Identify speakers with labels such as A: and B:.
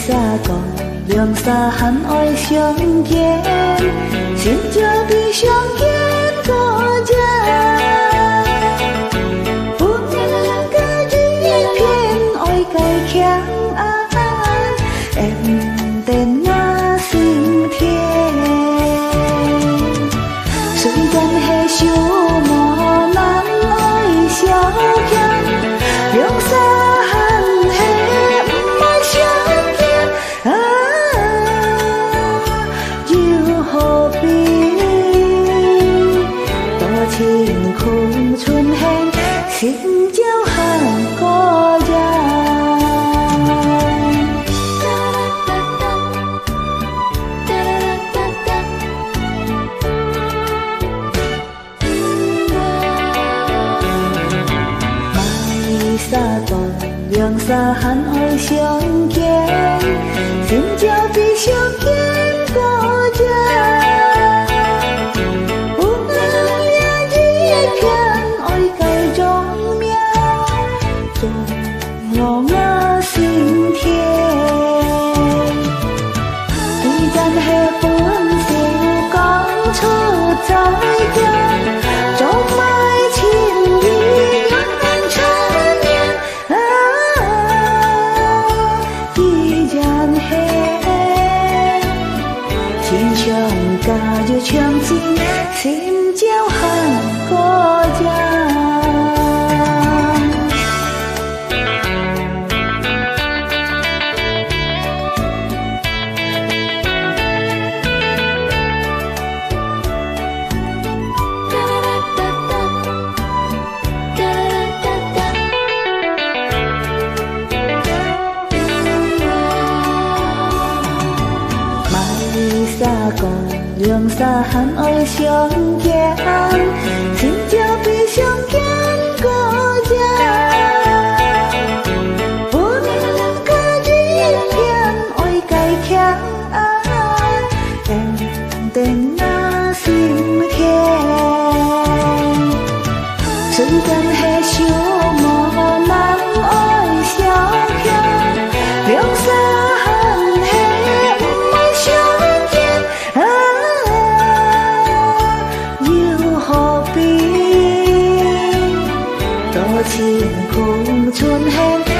A: xa còn đường xa hẳn ôi相见xin chào vì相见có cha buồn là cái duyên thiên ôi cây kháng ai em tên na xin thiên sự dân hay siêu mò nắng ôi xiao khăn đường xa hẳn hết mai相见yêu hồ bình tỏ thiên khung xuân hen xin chào hàng có dài mai xa còn đường xa hẳn ôi相见xin chào vì相见có cha buông lơi ya duyên khen ôi cây trong miao trong ngõ ngã xin thiên tuy gian hè buồn siêu có chút trái gian trong mai chim đi ngăn chân miên tuy gian hè thiên trong cả yêu trường chinh xin chào hàng có cha xa còn đường xa hẳn ôi相见xin chào vì相见có cha buồn là cái duyên thiên ôi cây kháng ai em tên na xin thiên sự dân hay siêu mò nắng ôi xiao khăn đường xa hẳn hết mai相见yêu hồ bình tỏ thiên khung xuân hen